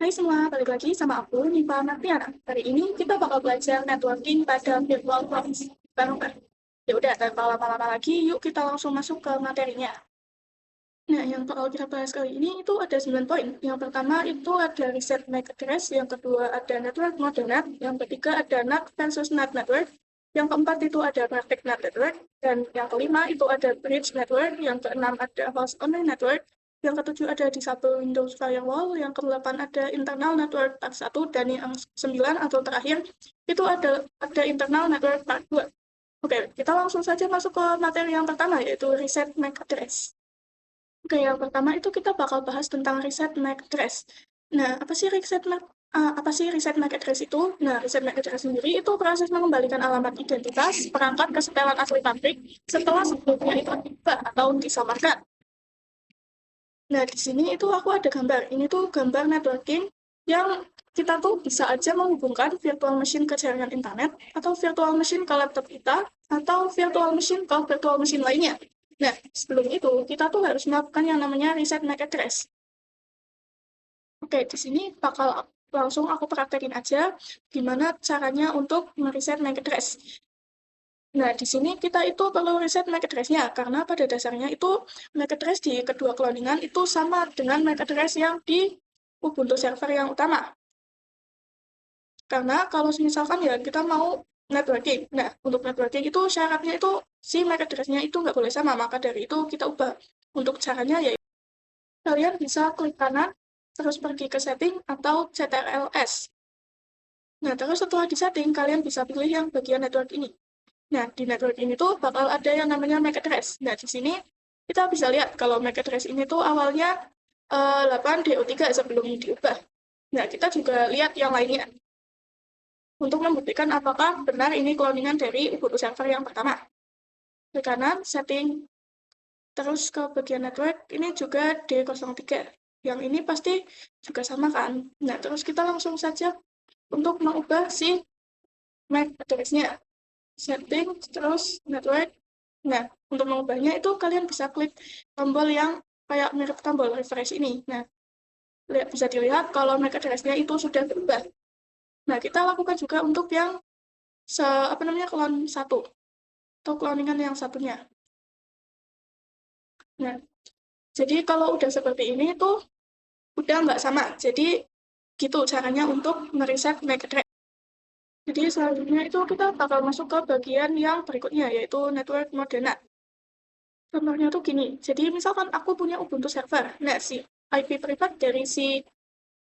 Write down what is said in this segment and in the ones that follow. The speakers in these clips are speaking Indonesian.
Hai semua, balik lagi sama aku, Niva Martiana. Hari ini kita bakal belajar networking pada virtual box. Bareng kan? Ya udah, tanpa lama-lama lagi, yuk kita langsung masuk ke materinya. Nah, yang bakal kita bahas kali ini itu ada 9 poin. Yang pertama itu ada reset MAC address, yang kedua ada network mode NAT, yang ketiga ada NAT versus NAT network, yang keempat itu ada praktik NAT network, dan yang kelima itu ada bridge network, yang keenam ada host only network, yang ketujuh ada disable Windows firewall, yang kedelapan ada internal network part 1, dan yang 9 atau terakhir itu ada internal network part 2. Oke, kita langsung saja masuk ke materi yang pertama, yaitu reset MAC address. Oke, yang pertama itu kita bakal bahas tentang reset MAC address. Nah, apa sih reset MAC address itu? Nah, reset MAC address sendiri itu proses mengembalikan alamat identitas perangkat ke setelan asli pabrik setelah sebelumnya itu diubah atau disamarkan. Nah, di sini itu aku ada gambar. Ini tuh gambar networking yang kita tuh bisa aja menghubungkan virtual machine ke jaringan internet, atau virtual machine ke laptop kita, atau virtual machine ke virtual machine lainnya. Nah, sebelum itu, kita tuh harus melakukan yang namanya reset MAC address. Oke, di sini bakal langsung aku praktekin aja gimana caranya untuk mereset MAC address. Nah, di sini kita itu perlu reset MAC address-nya, karena pada dasarnya itu MAC address di kedua cloningan itu sama dengan MAC address yang di Ubuntu server yang utama. Karena kalau misalkan ya kita mau networking, nah untuk networking itu syaratnya itu si MAC address-nya itu nggak boleh sama, maka dari itu kita ubah. Untuk caranya ya kalian bisa klik kanan, terus pergi ke setting atau CTRL-S. Nah, terus setelah di setting, kalian bisa pilih yang bagian network ini. Nah, di network ini tuh bakal ada yang namanya MAC address. Nah, di sini kita bisa lihat kalau MAC address ini tuh awalnya 8DO3 sebelum diubah. Nah, kita juga lihat yang lainnya untuk membuktikan apakah benar ini cloningan dari Ubuntu server yang pertama. Ke kanan, setting, terus ke bagian network, ini juga D03. Yang ini pasti juga sama kan? Nah, terus kita langsung saja untuk mengubah si MAC address-nya. Setting, terus network. Nah, untuk mengubahnya itu kalian bisa klik tombol yang kayak mirip tombol refresh ini. Nah, bisa dilihat kalau MAC address-nya itu sudah berubah. Nah, kita lakukan juga untuk yang clone 1 atau cloningan yang satunya. Nah, jadi kalau udah seperti ini itu udah nggak sama. Jadi gitu caranya untuk mereset MAC address. Jadi selanjutnya itu kita bakal masuk ke bagian yang berikutnya, yaitu network mode NAT. Contohnya tuh gini, jadi misalkan aku punya Ubuntu server, nah si IP privat dari si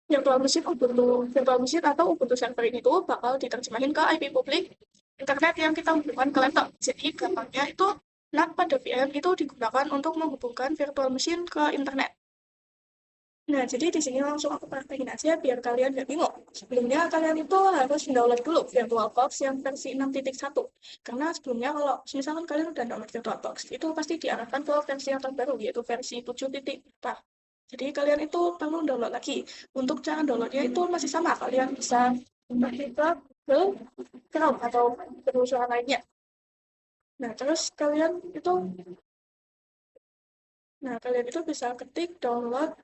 virtual machine atau Ubuntu server ini tuh bakal diterjemahin ke IP publik internet yang kita hubungkan ke laptop. Jadi gampangnya itu NAT pada VM itu digunakan untuk menghubungkan virtual machine ke internet. Nah, jadi di sini langsung aku praktekin aja biar kalian nggak bingung. Sebelumnya kalian itu harus download dulu VirtualBox yang versi 6.1. Karena sebelumnya kalau misalkan kalian udah download VirtualBox, itu pasti diarahkan ke versi yang terbaru, yaitu versi 7.4. Jadi kalian itu perlu download lagi. Untuk cara downloadnya itu masih sama, kalian bisa pergi ke Google Chrome atau penelusuran lainnya. Nah, terus kalian itu bisa ketik download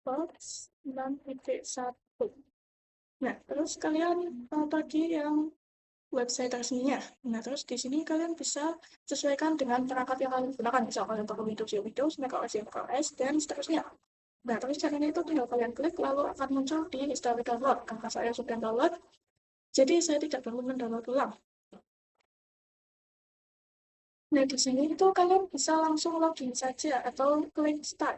Box 6.1. Nah, terus kalian pergi yang website resminya. Nah, terus di sini kalian bisa sesuaikan dengan perangkat yang kalian gunakan. Misal kalian pakai Windows ya Windows, macOS ya macOS, dan seterusnya. Nah, terus caranya itu tinggal kalian klik, lalu akan muncul di history download. Karena saya sudah download, jadi saya tidak perlu mendownload ulang. Nah, di sini itu kalian bisa langsung login saja atau klik start.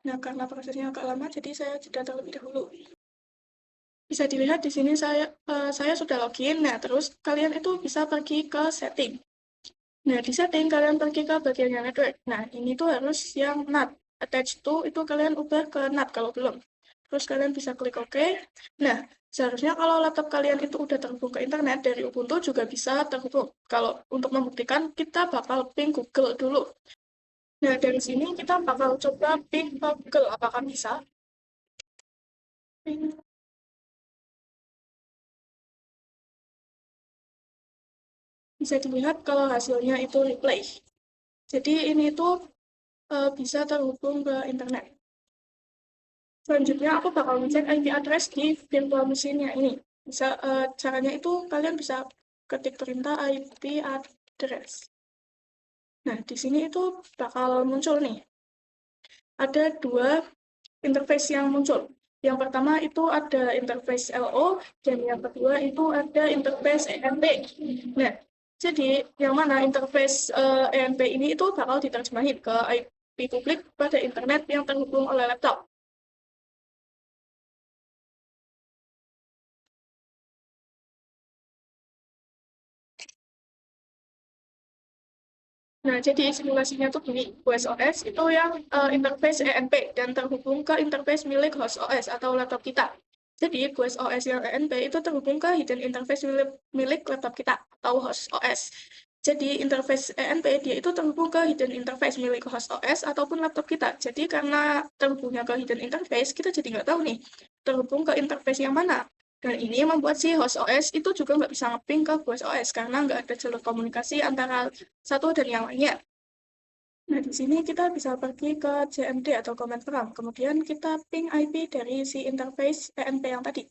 Nah, karena prosesnya agak lama, jadi saya jeda terlebih dahulu. Bisa dilihat di sini saya sudah login. Nah, terus kalian itu bisa pergi ke setting. Nah, di setting kalian pergi ke bagian yang network. Nah, ini tuh harus yang NAT. Attach to itu kalian ubah ke NAT kalau belum. Terus kalian bisa klik OK. Nah, seharusnya kalau laptop kalian itu udah terhubung ke internet dari Ubuntu juga bisa terhubung. Kalau untuk membuktikan, kita bakal ping Google dulu. Nah, dari sini kita bakal coba ping Google. Apakah bisa? Ping. Nah, bisa dilihat kalau hasilnya itu replay. Jadi ini tuh bisa terhubung ke internet. Selanjutnya aku bakal ngecek IP address di virtual machine-nya ini. Bisa caranya itu kalian bisa ketik perintah IP address. Nah, di sini itu bakal muncul nih. Ada dua interface yang muncul. Yang pertama itu ada interface LO, dan yang kedua itu ada interface ENP. Nah, jadi yang mana interface ENP ini itu bakal diterjemahin ke IP publik pada internet yang terhubung oleh laptop. Nah, jadi simulasinya tuh gini, OS OS itu yang interface ENP dan terhubung ke interface milik host OS atau laptop kita. Jadi, OS OS yang ENP itu terhubung ke hidden interface milik laptop kita atau host OS. Jadi, interface ENP dia itu terhubung ke hidden interface milik host OS ataupun laptop kita. Jadi, karena terhubungnya ke hidden interface, kita jadi nggak tahu nih, terhubung ke interface yang mana. Dan ini membuat si host OS itu juga nggak bisa ngeping ke OS OS karena nggak ada jalur komunikasi antara satu dan yang lainnya. Nah, di sini kita bisa pergi ke CMD atau command prompt. Kemudian kita ping IP dari si interface ENP yang tadi.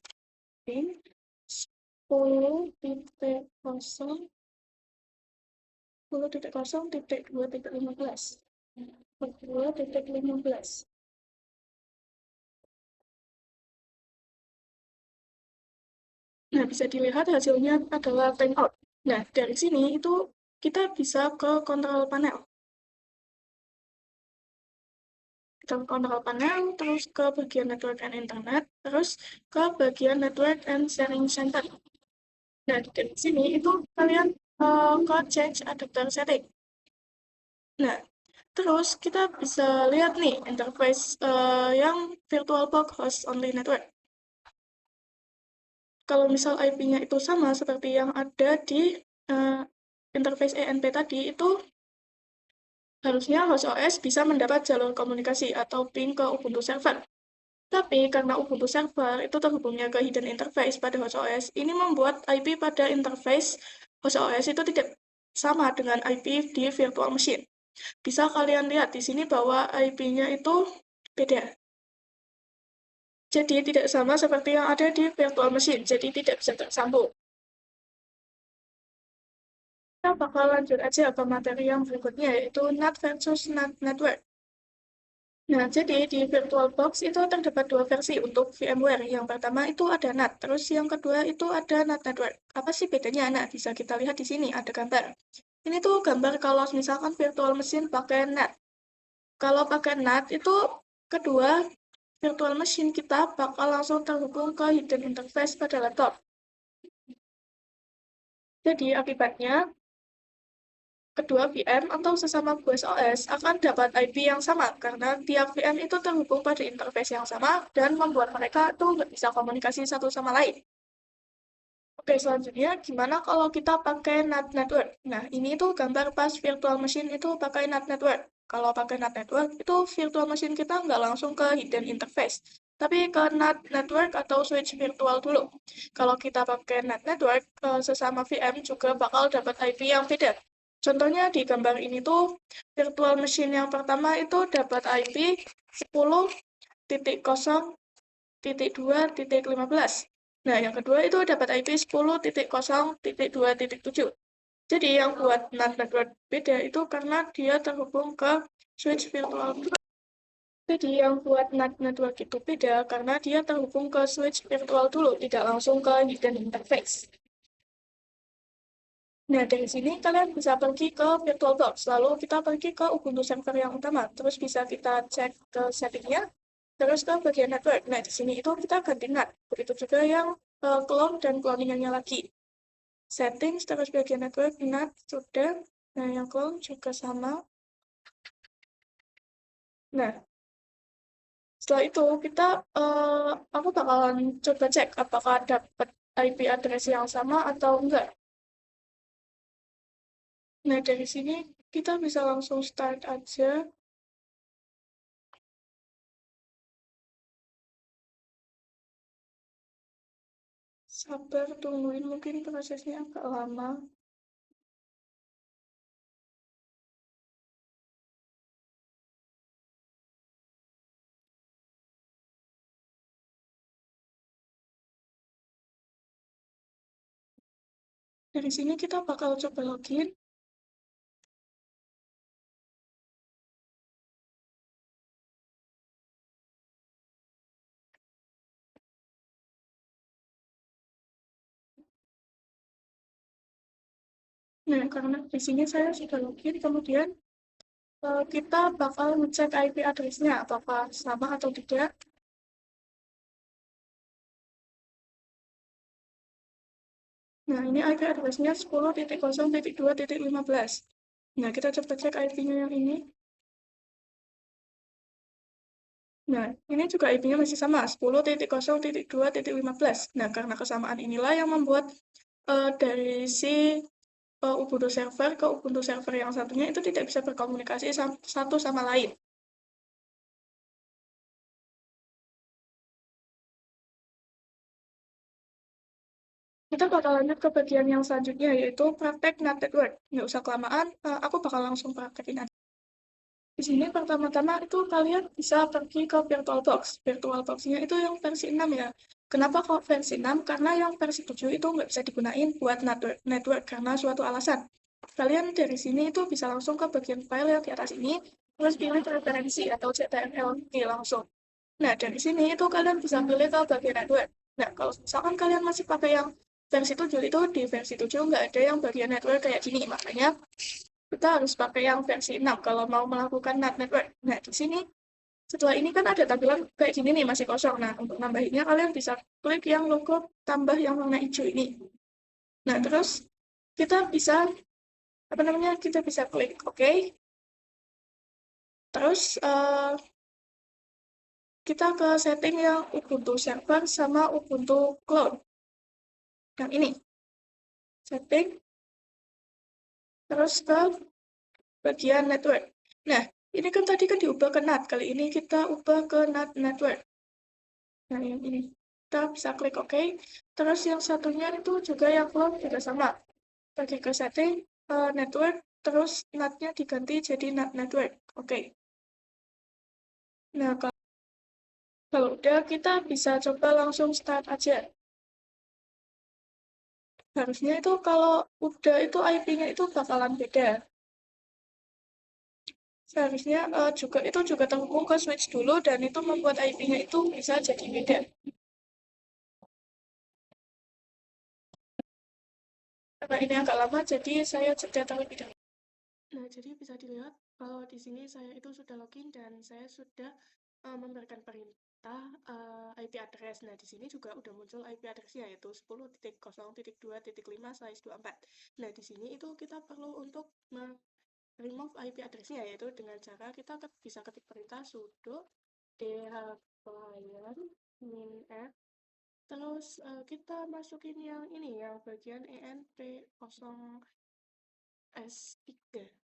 Ping 10.0 10.0.2.15 2.15. Nah, bisa dilihat hasilnya adalah timeout. Nah, dari sini itu kita bisa ke control panel. Kita ke control panel, terus ke bagian network and internet, terus ke bagian network and sharing center. Nah, di sini itu kalian ke change adapter setting. Nah, terus kita bisa lihat nih interface yang VirtualBox host only network. Kalau misal IP-nya itu sama seperti yang ada di interface ENP tadi, itu harusnya host OS bisa mendapat jalur komunikasi atau ping ke Ubuntu server. Tapi karena Ubuntu server itu terhubungnya ke hidden interface pada host OS, ini membuat IP pada interface host OS itu tidak sama dengan IP di virtual machine. Bisa kalian lihat di sini bahwa IP-nya itu beda. Jadi tidak sama seperti yang ada di virtual machine, jadi tidak bisa tersambung. Kita bakal lanjut aja ke materi yang berikutnya, yaitu NAT versus NAT network. Nah, jadi di VirtualBox itu terdapat dua versi untuk VMware. Yang pertama itu ada NAT, terus yang kedua itu ada NAT network. Apa sih bedanya? Nah, bisa kita lihat di sini ada gambar. Ini tuh gambar kalau misalkan virtual machine pakai NAT. Kalau pakai NAT itu kedua virtual machine kita bakal langsung terhubung ke hidden interface pada laptop. Jadi akibatnya kedua VM atau sesama OS OS akan dapat IP yang sama karena tiap VM itu terhubung pada interface yang sama dan membuat mereka tuh nggak bisa komunikasi satu sama lain. Oke, selanjutnya gimana kalau kita pakai NAT network? Nah, ini tuh gambar pas virtual machine itu pakai NAT network. Kalau pakai NAT network, itu virtual machine kita nggak langsung ke hidden interface, tapi ke NAT network atau switch virtual dulu. Kalau kita pakai NAT network, sesama VM juga bakal dapat IP yang beda. Contohnya di gambar ini tuh, virtual machine yang pertama itu dapat IP 10.0.2.15. Nah, yang kedua itu dapat IP 10.0.2.7. Jadi yang buat NAT network beda itu karena dia terhubung ke switch virtual. Jadi yang buat NAT network itu beda karena dia terhubung ke switch virtual dulu, tidak langsung ke hidden interface. Nah, dari sini kalian bisa pergi ke VirtualBox, lalu kita pergi ke Ubuntu server yang utama, terus bisa kita cek ke settingnya, terus ke bagian network. Nah, di sini itu kita ganti NAT, begitu juga yang clone dan cloningannya lagi. Settings, terus bagian network, NAT, sudah. Nah, yang clone juga sama. Nah, setelah itu kita, aku bakalan coba cek apakah dapat IP address yang sama atau enggak. Nah, dari sini kita bisa langsung start aja. Sabar, tungguin, mungkin prosesnya agak lama. Dari sini kita bakal coba login. Nah, karena di sini saya sudah login, kemudian kita bakal ngecek IP address-nya apakah sama atau tidak. Nah, ini IP address-nya 10.0.2.15. Nah, kita coba cek IP-nya yang ini. Nah, ini juga IP-nya masih sama, 10.0.2.15. Nah, karena kesamaan inilah yang membuat dari si Ubuntu server ke Ubuntu server yang satunya itu tidak bisa berkomunikasi satu sama lain. Kita bakal lanjut ke bagian yang selanjutnya, yaitu praktek NAT network. Nggak usah kelamaan, aku bakal langsung praktekin aja. Di sini pertama-tama itu kalian bisa pergi ke VirtualBox. VirtualBox-nya itu yang versi 6 ya. Kenapa kok versi 6? Karena yang versi 7 itu nggak bisa digunain buat network karena suatu alasan. Kalian dari sini itu bisa langsung ke bagian file yang di atas ini, terus pilih preferensi atau CTRL langsung. Nah, dari sini itu kalian bisa pilih ke bagian network. Nah, kalau misalkan kalian masih pakai yang versi 7 itu di versi 7 nggak ada yang bagian network kayak gini. Makanya kita harus pakai yang versi 6 kalau mau melakukan NAT network. Nah, di sini setelah ini kan ada tampilan kayak gini nih masih kosong. Nah, untuk nambahinnya kalian bisa klik yang logo tambah yang warna hijau ini. Nah, terus kita bisa apa namanya? Kita bisa klik OK. Terus kita ke setting yang Ubuntu server sama Ubuntu cloud. Yang ini. Setting terus ke bagian network. Nah, ini kan tadi kan diubah ke NAT. Kali ini kita ubah ke NAT network. Nah, yang ini. Kita bisa klik OK. Terus yang satunya itu juga yang cloud juga sama. Pergi ke setting, network, terus NAT-nya diganti jadi NAT network. Oke. Nah, kalau udah kita bisa coba langsung start aja. Harusnya itu kalau udah itu IP-nya itu bakalan beda. Seharusnya itu juga terhubung ke switch dulu dan itu membuat IP-nya itu bisa jadi beda. Karena ini agak lama, jadi saya jeda terlebih dahulu. Nah, jadi bisa dilihat kalau di sini saya itu sudah login dan saya sudah memberikan perintah IP address. Nah, di sini juga udah muncul IP address-nya yaitu 10.0.2.5/24. Nah, di sini itu kita perlu untuk remove IP address-nya yaitu dengan cara kita bisa ketik perintah sudo dhclient minf. Terus kita masukin yang ini yang bagian env0s3.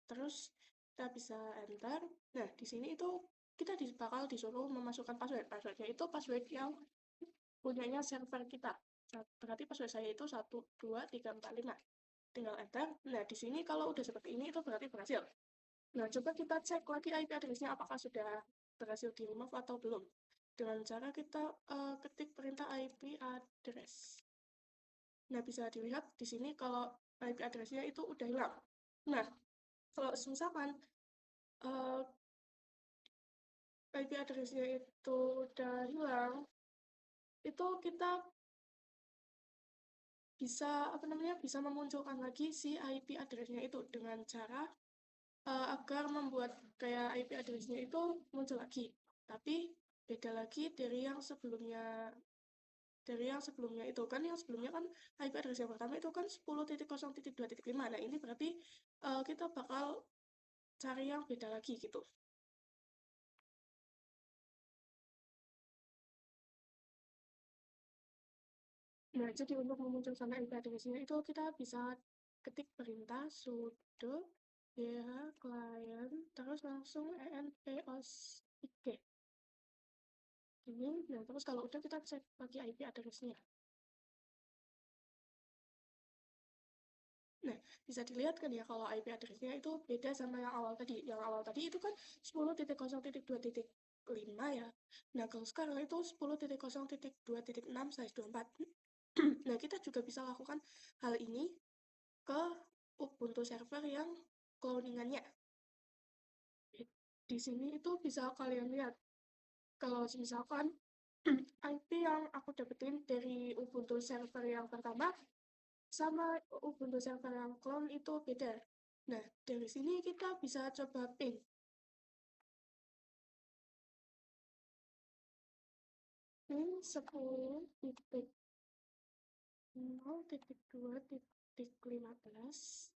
Terus kita bisa enter. Nah, di sini itu kita bakal disuruh memasukkan password. Passwordnya itu password yang punyanya server kita. Berarti password saya itu 12345. Tinggal enter. Nah, di sini kalau udah seperti ini itu berarti berhasil. Nah, coba kita cek lagi IP address-nya apakah sudah berhasil di remove atau belum. Dengan cara kita ketik perintah IP address. Nah, bisa dilihat di sini kalau IP address-nya itu udah hilang. Nah, kalau misalkan IP address-nya itu udah hilang, itu kita bisa bisa memunculkan lagi si IP address-nya itu dengan cara agar membuat kayak IP address-nya itu muncul lagi. Tapi beda lagi dari yang sebelumnya itu kan yang sebelumnya kan IP address yang pertama itu kan 10.0.2.5. Nah, ini berarti kita bakal cari yang beda lagi gitu. Nah, jadi untuk memunculkan IP address-nya itu kita bisa ketik perintah sudo client terus langsung envos3 ini. Nah, terus kalau udah kita cek lagi IP address-nya. Nah, bisa dilihat kan ya kalau IP address-nya itu beda sama yang awal tadi. Yang awal tadi itu kan 10.0.2.5 ya. Nah, kalau sekarang itu 10.0.2.6/24. Nah, kita juga bisa lakukan hal ini ke Ubuntu server yang cloningannya. Di sini itu bisa kalian lihat. Kalau misalkan IP yang aku dapetin dari Ubuntu server yang pertama sama Ubuntu server yang clone itu beda. Nah, dari sini kita bisa coba ping. Ping 10.0.2.15.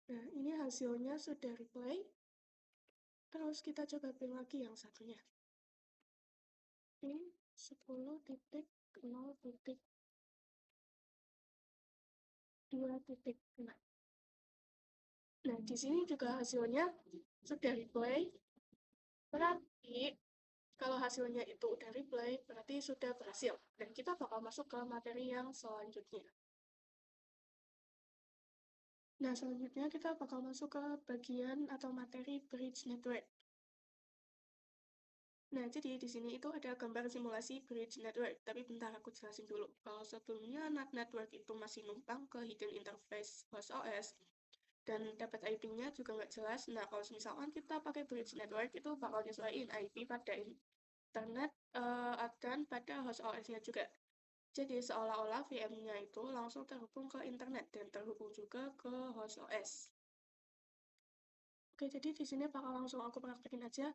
Nah, ini hasilnya sudah replay. Terus kita coba ping lagi yang satunya. Ping 10.0.2.6. Nah, di sini juga hasilnya sudah replay. Berarti kalau hasilnya itu udah replay, berarti sudah berhasil. Dan kita bakal masuk ke materi yang selanjutnya. Nah, selanjutnya kita bakal masuk ke bagian atau materi bridge network. Nah, jadi di sini itu ada gambar simulasi bridge network. Tapi bentar aku jelasin dulu. Kalau sebelumnya NAT network itu masih numpang ke hidden interface host OS dan dapat IP-nya juga nggak jelas. Nah, kalau misalkan kita pakai bridge network itu bakal nyesuaiin IP pada internet dan pada host OS-nya juga. Jadi seolah-olah VM-nya itu langsung terhubung ke internet dan terhubung juga ke host OS. Oke, jadi di sini bakal langsung aku praktekin aja.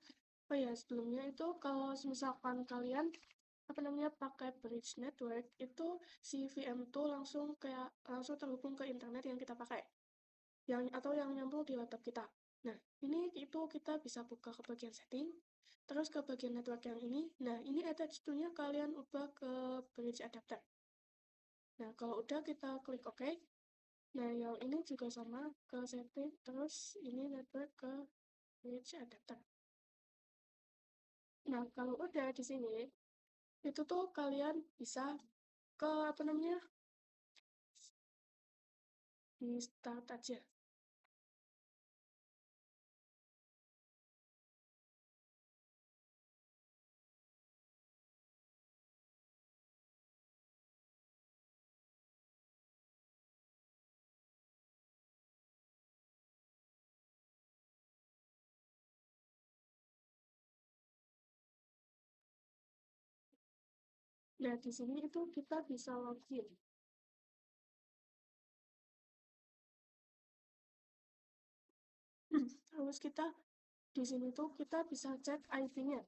Oh ya, sebelumnya itu kalau misalkan kalian pakai bridge network itu si VM tuh langsung terhubung ke internet yang kita pakai. Atau yang nyambung di laptop kita. Nah, ini itu kita bisa buka ke bagian setting, terus ke bagian network yang ini. Nah, ini attach to-nya kalian ubah ke bridge adapter. Nah, kalau udah kita klik OK. Nah, yang ini juga sama ke setting, terus ini network ke bridge adapter. Nah, kalau udah di sini, itu tuh kalian bisa ke di start aja. Nah, di sini itu kita bisa login. Terus kita di sini tuh kita bisa cek IP-nya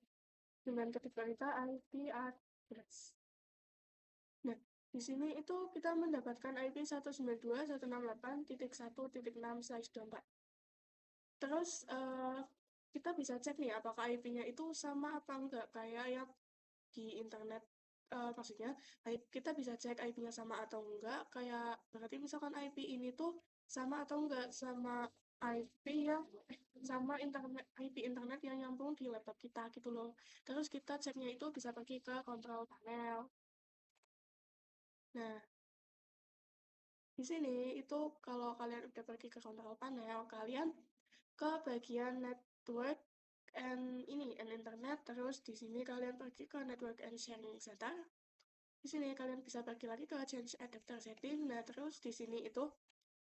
dengan ketik kita IP address. Nah, di sini itu kita mendapatkan IP 192.168.1.6/24. Terus kita bisa cek nih apakah IP-nya itu sama apa enggak kayak yang di internet. Maksudnya kita bisa cek IP-nya sama atau enggak, kayak berarti misalkan IP ini tuh sama atau enggak sama IP yang sama IP internet yang nyambung di laptop kita gitu loh. Terus kita ceknya itu bisa pergi ke control panel. Nah, di sini itu kalau kalian udah pergi ke control panel, kalian ke bagian network and internet, terus di sini kalian pergi ke network and sharing center. Di sini kalian bisa pergi lagi ke change adapter setting. Nah, terus di sini itu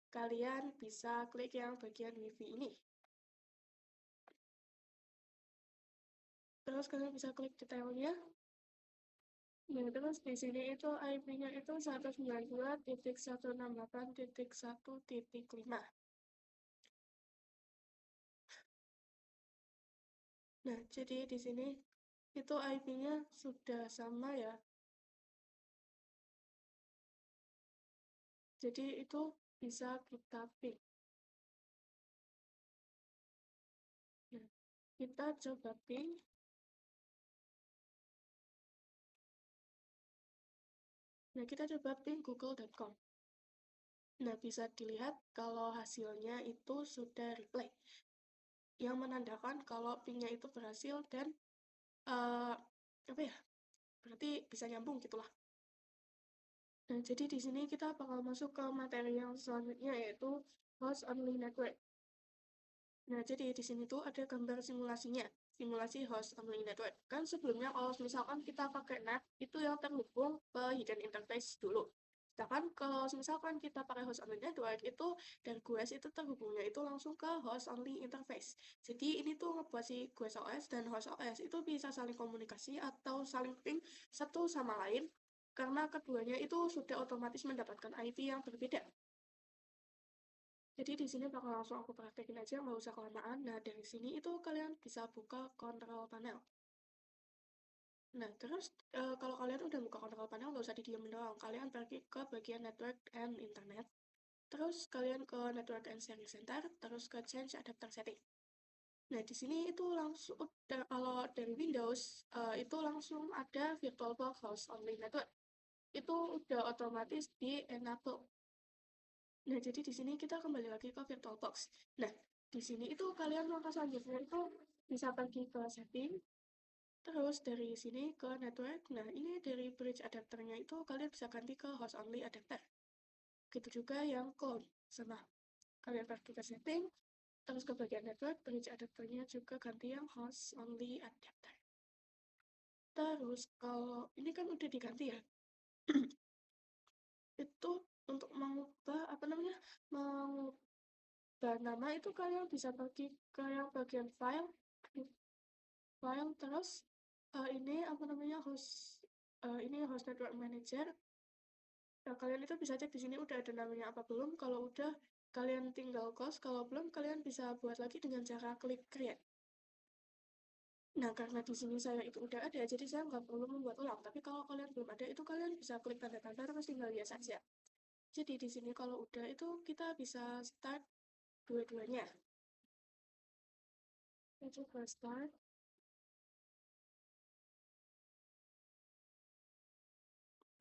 kalian bisa klik yang bagian wifi ini. Terus kalian bisa klik detailnya. Nah, terus di sini itu IP-nya itu 192.168.1.5. Nah, jadi di sini itu IP-nya sudah sama ya. Jadi itu bisa kita ping. Nah, kita coba ping. Nah, kita coba ping google.com. Nah, bisa dilihat kalau hasilnya itu sudah replay, yang menandakan kalau pingnya itu berhasil dan uh, berarti bisa nyambung gitulah. Nah, jadi di sini kita bakal masuk ke materi yang selanjutnya yaitu host only network. Nah, jadi di sini tuh ada gambar simulasinya, simulasi host only network. Kan sebelumnya kalau misalkan kita pakai NAT, itu yang terhubung ke hidden interface dulu. Sedangkan kalau misalkan kita pakai host only network itu dari GUIS itu terhubungnya itu langsung ke host only interface. Jadi ini tuh ngebuat si GUIS OS dan host OS itu bisa saling komunikasi atau saling ping satu sama lain karena keduanya itu sudah otomatis mendapatkan IP yang berbeda. Jadi di sini bakal langsung aku praktekin aja, nggak usah kelamaan. Nah, dari sini itu kalian bisa buka control panel. Nah, terus kalau kalian udah buka control panel, nggak usah didiemin doang. Kalian pergi ke bagian network and internet. Terus kalian ke network and sharing center, terus ke change adapter setting. Nah, di sini itu langsung, kalau dari Windows, itu langsung ada VirtualBox host only network. Itu udah otomatis di enable. Nah, jadi di sini kita kembali lagi ke VirtualBox. Nah, di sini itu kalian langkah selanjutnya itu bisa pergi ke setting, terus dari sini ke network. Nah, ini dari bridge adapternya itu kalian bisa ganti ke host only adapter. Gitu juga yang clone. Sama kalian pergi ke setting, terus ke bagian network, bridge adapternya juga ganti yang host only adapter. Terus kalau ini kan udah diganti ya, itu untuk mengubah apa namanya, mengubah nama itu kalian bisa pergi ke yang bagian file terus ini apa namanya ini host network manager. Nah, kalian itu bisa cek di sini udah ada namanya apa belum. Kalau udah kalian tinggal close, kalau belum kalian bisa buat lagi dengan cara klik create. Nah, karena di sini saya itu udah ada, jadi saya nggak perlu membuat ulang. Tapi kalau kalian belum ada, itu kalian bisa klik tanda-tanda terus tinggal lihat saja. Jadi di sini kalau udah itu kita bisa start dua-duanya. Kita coba start.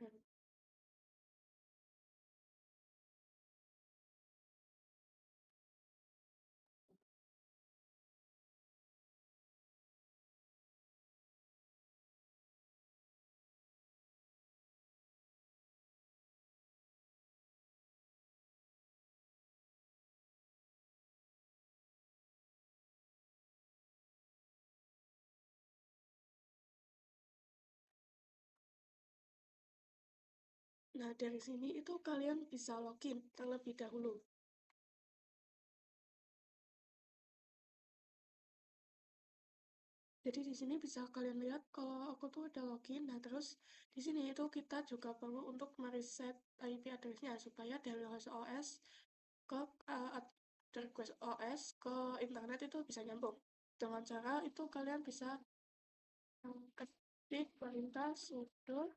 Nah, nah, dari sini itu kalian bisa login terlebih dahulu. Jadi di sini bisa kalian lihat kalau aku tuh udah login. Nah, terus di sini itu kita juga perlu untuk mereset IP address-nya supaya dari host OS ke dari host OS ke internet itu bisa nyambung. Dengan cara itu kalian bisa ketik perintah sudo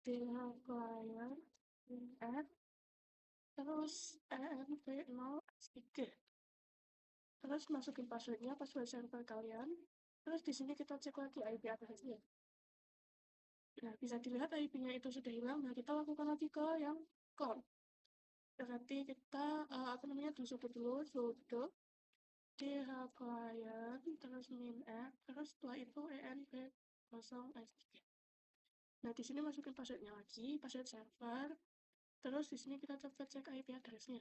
client add terus env0 terus masukin passwordnya, password server kalian. Terus di sini kita cek lagi IP address-nya. Nah, bisa dilihat IP-nya itu sudah hilang. Nah, kita lakukan lagi ke yang cloud. Berarti kita apa namanya dulu sudo client terus min-add terus setelah itu env0s3. Nah, di sini masukin passwordnya lagi, password server. Terus di sini kita coba cek IP address-nya.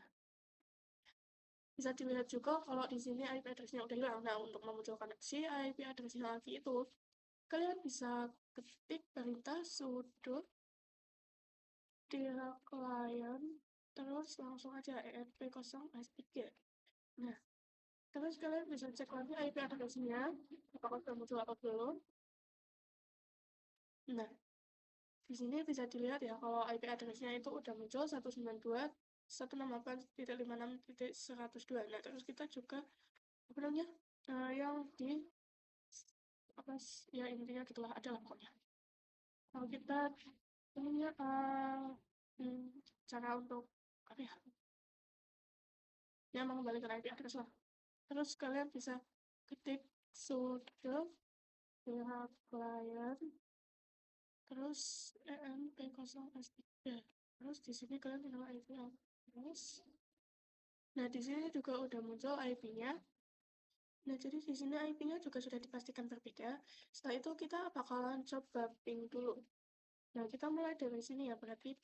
Bisa dilihat juga kalau di sini IP address-nya udah hilang. Nah, untuk memunculkan si IP address-nya lagi itu, kalian bisa ketik perintah sudo client terus langsung aja env0s3. Nah, terus kalian bisa cek lagi IP address-nya, apakah sudah muncul atau belum. Nah, di sini bisa dilihat ya kalau IP address-nya itu udah muncul 192.168.56.102. Nah, terus kita juga apa namanya yang di apa ya intinya gitulah adalah pokoknya. Kalau kita ininya cara untuk apa ya? Ya mengembalikan IP address lah. Terus kalian bisa ketik sudo client terus env0s3. Terus di sini kalian tinggal IP address. Nah, di sini juga udah muncul IP-nya. Nah, jadi di sini IP-nya juga sudah dipastikan berbeda. Setelah itu kita bakalan coba ping dulu. Nah, kita mulai dari sini ya, berarti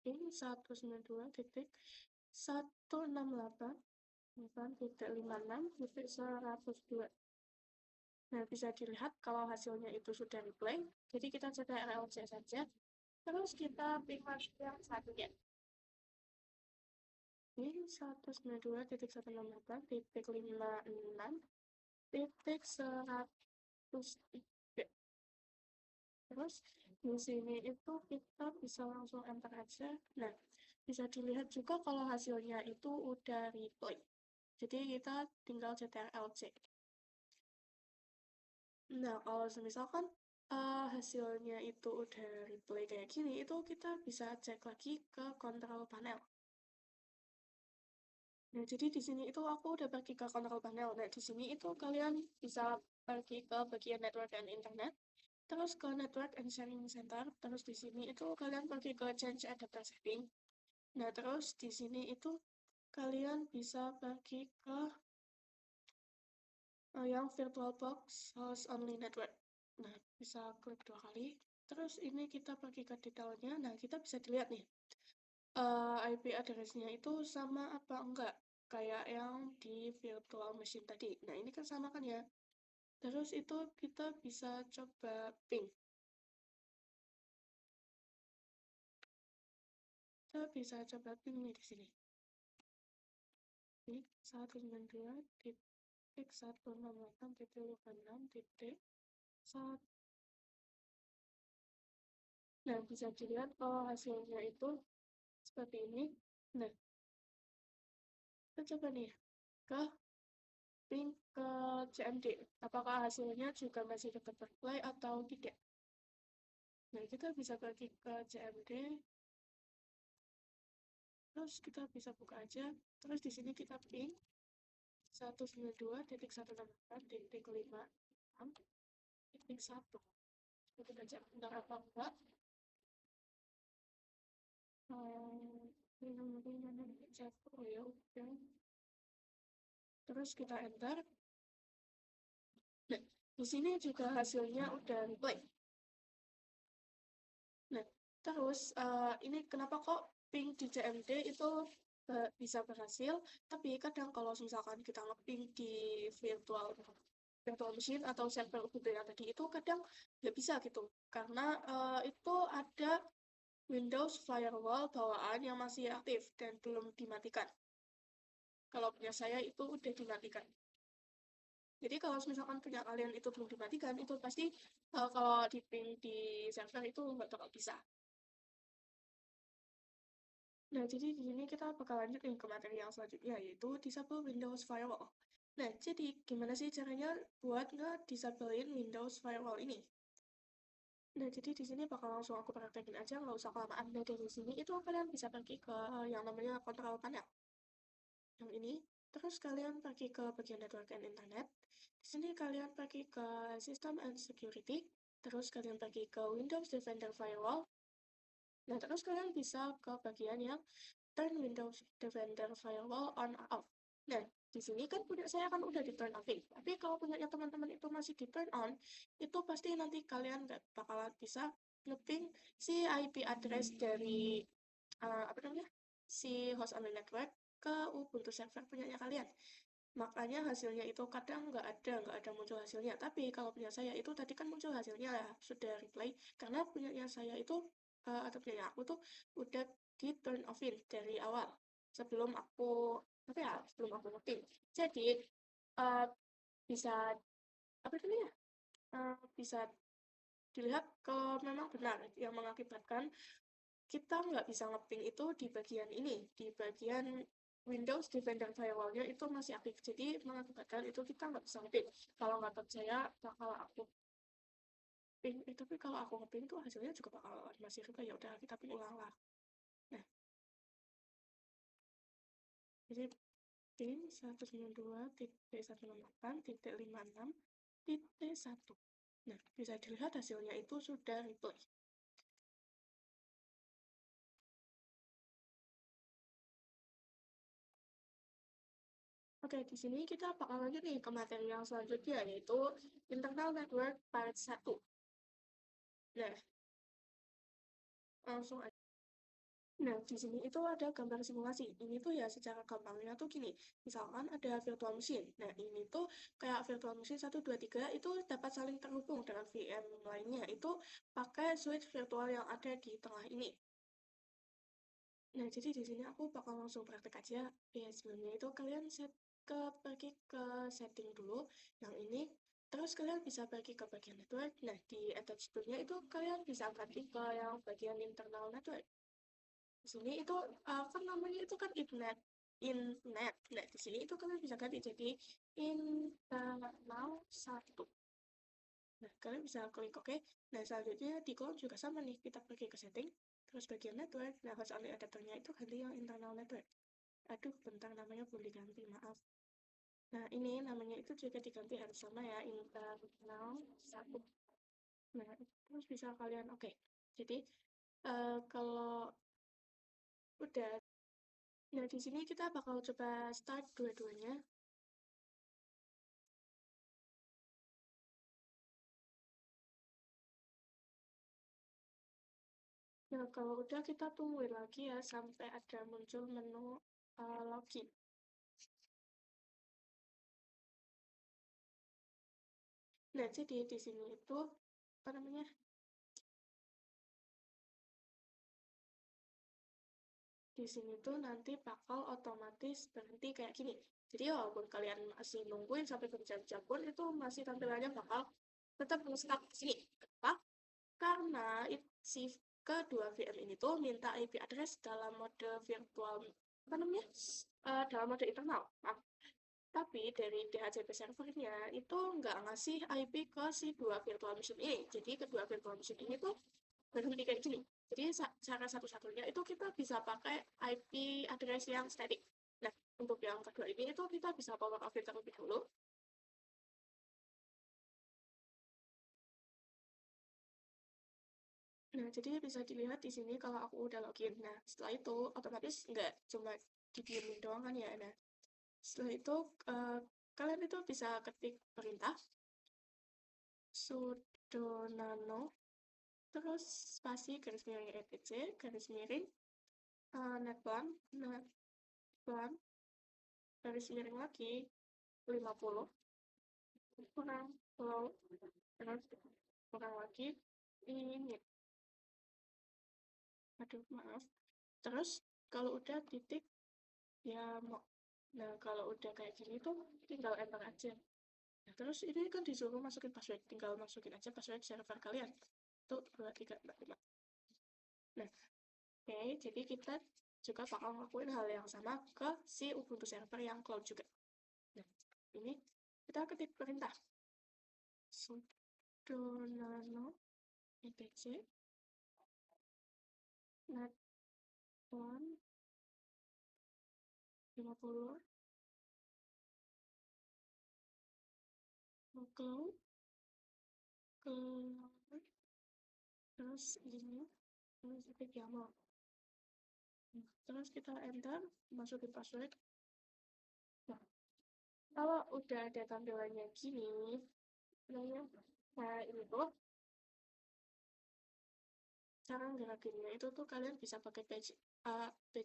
ping 192.168.56.102. Nah, bisa dilihat kalau hasilnya itu sudah replay. Jadi kita coba RLC saja. Terus kita ping masuk yang satunya. Ini 192.168.56.103. Terus di sini itu kita bisa langsung enter aja. Nah, bisa dilihat juga kalau hasilnya itu udah replay. Jadi kita tinggal CTRL-C. Nah, kalau misalkan hasilnya itu udah replay kayak gini, itu kita bisa cek lagi ke control panel. Nah, jadi di sini itu aku udah pergi ke control panel. Nah, di sini itu kalian bisa pergi ke bagian network and internet, terus ke network and sharing center, terus di sini itu kalian pergi ke change adapter setting. Nah, terus di sini itu kalian bisa pergi ke yang VirtualBox host only network. Nah, bisa klik 2 kali. Terus ini kita pergi ke detailnya. Nah, kita bisa dilihat nih, IP address-nya itu sama apa enggak kayak yang di virtual machine tadi. Nah, ini kan sama kan ya. Terus itu kita bisa coba ping. Kita bisa coba ping nih di sini. Ini 192.168.56.1. Nah, bisa dilihat kalau hasilnya itu seperti ini. Nah, kita coba nih ke ping ke CMD. Apakah hasilnya juga masih tetap terplay atau tidak? Nah, kita bisa pergi ke CMD, terus kita bisa buka aja. Terus di sini kita ping 192.168.56.1. Kita cek benar apa enggak. Ini mana cek ya udah. Terus kita enter. Nah, di sini juga hasilnya udah replay. Nah, terus ini kenapa kok ping di CMD itu bisa berhasil, tapi kadang kalau misalkan kita nge-ping di virtual virtual machine atau server Ubuntu yang tadi itu kadang nggak bisa gitu, karena itu ada Windows Firewall bawaan yang masih aktif dan belum dimatikan. Kalau punya saya itu udah dimatikan. Jadi kalau misalkan punya kalian itu belum dimatikan, itu pasti kalau di ping di server itu nggak bakal bisa. Nah, jadi di sini kita bakal lanjut nih ke materi yang selanjutnya, yaitu disable Windows Firewall. Nah, jadi gimana sih caranya buat nge-disablein Windows Firewall ini? Nah, jadi di sini bakal langsung aku praktekin aja, nggak usah kelamaan. Nah, dari sini itu kalian bisa pergi ke yang namanya control panel. Yang ini, terus kalian pergi ke bagian network and internet. Di sini kalian pergi ke system and security, terus kalian pergi ke Windows Defender Firewall. Nah, terus kalian bisa ke bagian yang turn Windows Defender Firewall on off. Nah, di sini kan punya saya kan udah di turn off. Tapi kalau punya teman-teman itu masih di turn on, itu pasti nanti kalian nggak bakalan bisa nge-ping si IP address dari apa namanya si host only network ke Ubuntu server punyanya kalian. Makanya hasilnya itu kadang nggak ada muncul hasilnya. Tapi kalau punya saya itu tadi kan muncul hasilnya ya, sudah replay. Karena punyanya saya itu, atau punyanya aku tuh udah di turn offin dari awal. Sebelum aku, apa ya, sebelum aku ngetik. Jadi, uh, bisa, apa namanya, bisa dilihat kalau memang benar yang mengakibatkan kita nggak bisa ngeping itu di bagian ini, di bagian Windows Defender Firewall-nya itu masih aktif. Jadi mengakibatkan itu kita nggak bisa ngeping. Kalau nggak percaya, bakal aku ping. Tapi kalau aku ngeping itu hasilnya juga bakal masih reply. Ya udah kita ping ulang lah. Nah, jadi ping 192.168.56.1. Nah, bisa dilihat hasilnya itu sudah replay. Oke, di sini kita bakal lanjut nih ke materi yang selanjutnya, yaitu internal network part 1. Nah, langsung aja. Nah, di sini itu ada gambar simulasi. Ini tuh ya secara gampangnya tuh gini. Misalkan ada virtual machine. Nah, ini tuh kayak virtual machine 1, 2, 3 itu dapat saling terhubung dengan VM lainnya. Itu pakai switch virtual yang ada di tengah ini. Nah, jadi di sini aku bakal langsung praktek aja. Ya, sebelumnya itu kalian pergi ke setting dulu yang ini. Terus kalian bisa pergi ke bagian network. Nah, di attach tool-nya itu kalian bisa ganti ke yang bagian internal network. Di sini itu kan namanya itu kan innet. Nah, di sini itu kalian bisa ganti jadi internal 1. Nah, kalian bisa klik OK. Nah, selanjutnya di cloud juga sama nih. Kita pergi ke setting, terus bagian network. Nah, host only adapternya itu ganti yang internal network. Aduh, bentar namanya belum diganti, maaf. Nah, ini namanya itu juga diganti harus sama ya, internal 1. Nah, terus bisa kalian OK. Jadi, kalau udah, nah di sini kita bakal coba start dua-duanya. Nah, kalau udah kita tungguin lagi ya sampai ada muncul menu login. Nah, jadi di sini itu apa namanya? Di sini tuh nanti bakal otomatis berhenti kayak gini. Jadi walaupun kalian masih nungguin sampai berjam-jam pun itu masih tampilannya bakal tetap stuck di sini. Kenapa? Karena si kedua VM ini tuh minta IP address dalam mode virtual apa namanya? Dalam mode internal. Maaf. Tapi dari DHCP servernya itu nggak ngasih IP ke si dua virtual machine ini. Jadi kedua virtual machine ini tuh berhenti kayak gini. Jadi cara satu-satunya itu kita bisa pakai IP address yang static. Nah, untuk yang kedua ini itu kita bisa power off terlebih dahulu. Nah, jadi bisa dilihat di sini kalau aku udah login. Nah, setelah itu otomatis nggak cuma didiemin doang kan ya. Nah, setelah itu kalian itu bisa ketik perintah sudo nano terus spasi garis miring etc garis miring netplan netplan garis miring lagi 50 kurang low terus kurang lagi ini aduh maaf terus kalau udah titik ya mau nah kalau udah kayak gini tuh tinggal enter aja nah, terus ini kan disuruh masukin password tinggal masukin aja password server kalian tuh 2345 nah oke jadi kita juga bakal ngelakuin hal yang sama ke si Ubuntu server yang cloud juga nah ini kita ketik perintah sudo nano etc netplan 50 cloud cloud terus ini terus ketik YAML terus kita enter masukin password nah kalau udah ada tampilannya gini namanya nah ini tuh cara gerakinnya itu tuh kalian bisa pakai page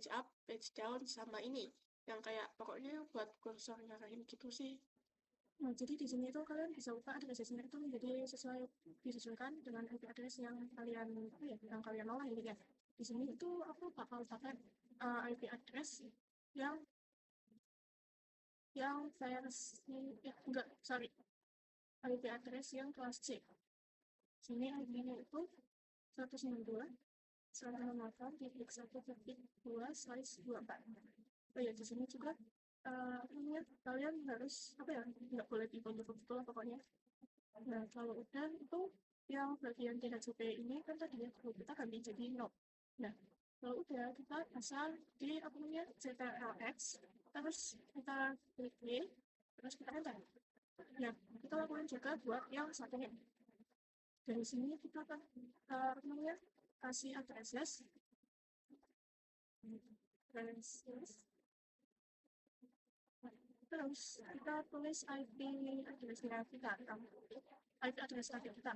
up page down sama ini yang kayak pokoknya buat kursor ngarahin gitu sih. Nah, jadi di sini itu kalian bisa ubah address-nya itu menjadi disesuaikan dengan IP address yang kalian yang kalian mau ini ya. Di sini itu aku bakal pakai IP address yang versi enggak sorry IP address yang kelas C. Sini IP-nya itu 192 168.1.2/24. Oh ya, di sini juga ini kalian harus apa ya nggak boleh dibantu betul pokoknya. Nah, kalau udah itu yang bagian THCP ini kan tadi ya kita ganti jadi no. Nah, kalau udah kita asal di apa namanya CTRL-X terus kita klik B terus kita enter. Nah, kita lakukan juga buat yang satunya. Dari sini kita akan apa namanya kasih address terus kita tulis IP address kita IP address kita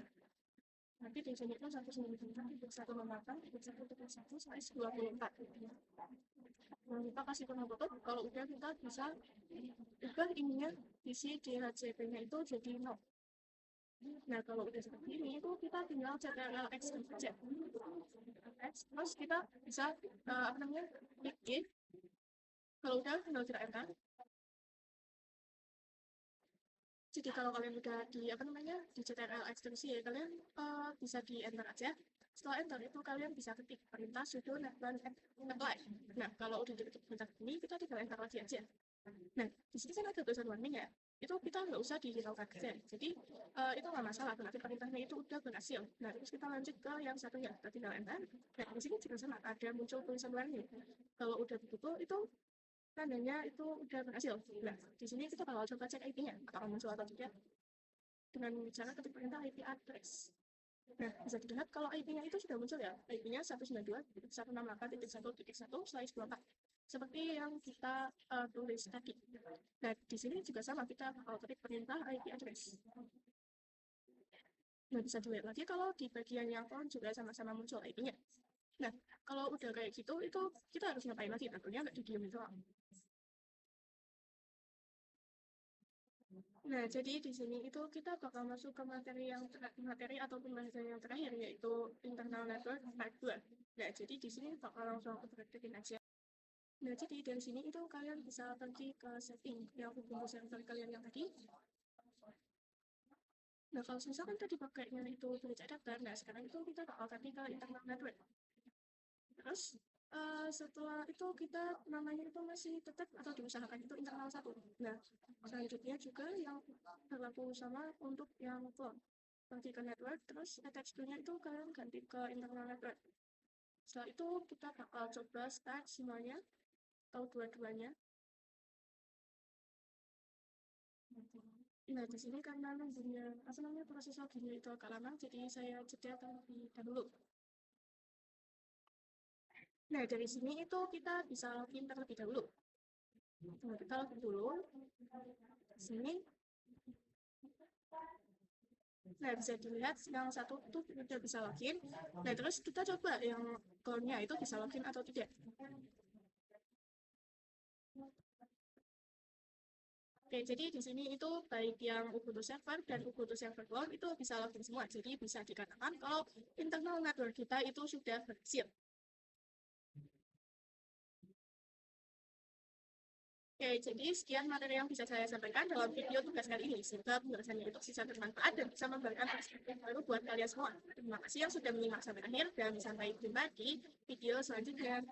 Nanti di sini itu 198, 1 size 24. Nah, kita kasih tengah tutup. Kalau udah kita bisa ubah ininya isi DHCP-nya itu jadi 0. Nah, kalau udah seperti ini itu kita tinggal CTRL X aja. Terus kita bisa klik G. Kalau udah tinggal kita enter. Jadi kalau kalian udah di CTRL ekstensi ya, kalian bisa di enter aja. Setelah enter itu kalian bisa ketik perintah sudo netban apply. Nah, kalau udah diketik perintah ini, kita tinggal enter lagi aja. Nah, di sini kan ada tulisan warning ya. Itu kita nggak usah dihiraukan aja. Jadi itu nggak masalah, berarti perintahnya itu udah berhasil. Nah, terus kita lanjut ke yang satunya, kita tinggal enter. Nah, di sini juga sama, ada muncul tulisan warning. Kalau udah begitu, itu tandanya itu udah berhasil. Nah, di sini kita bakal coba cek IP-nya, apakah muncul atau tidak dengan cara ketik perintah IP address. Nah, bisa dilihat kalau IP-nya itu sudah muncul ya. IP-nya 192.168.1.1/24. Seperti yang kita tulis tadi. Nah, di sini juga sama, kita bakal ketik perintah IP address. Nah, bisa dilihat lagi kalau di bagian yang on juga sama-sama muncul IP-nya. Nah, kalau udah kayak gitu, itu kita harus ngapain lagi? Tentunya nggak didiemin doang. Nah, jadi di sini itu kita bakal masuk ke materi atau pembahasan yang terakhir, yaitu internal network part 2. Nah, jadi di sini bakal langsung aku praktekin aja. Nah, jadi dari sini itu kalian bisa pergi ke setting yang Ubuntu server kalian yang tadi. Nah, kalau misalkan tadi pakainya itu bridge adapter, nah sekarang itu kita bakal ganti ke internal network. Terus setelah itu kita namanya itu masih tetap atau diusahakan itu internal 1. Nah, selanjutnya juga yang berlaku sama untuk yang cloud. Ganti ke network, terus attach to-nya itu kalian ganti ke internal network. Setelah itu kita bakal coba start semuanya atau dua-duanya. Nah, di sini karena nunggunya proses loginnya itu agak lama, jadi saya jeda terlebih dahulu. Nah, dari sini itu kita bisa login terlebih dahulu. Nah, kita login dulu. Sini. Nah, bisa dilihat yang satu tuh udah bisa login. Nah, terus kita coba yang clone-nya itu bisa login atau tidak. Oke, jadi di sini itu baik yang Ubuntu server dan Ubuntu server clone itu bisa login semua. Jadi bisa dikatakan kalau internal network kita itu sudah berhasil. Oke, jadi sekian materi yang bisa saya sampaikan dalam video tugas kali ini. Semoga penjelasannya itu bisa bermanfaat dan bisa memberikan perspektif baru buat kalian semua. Terima kasih yang sudah menyimak sampai akhir dan sampai jumpa di video selanjutnya.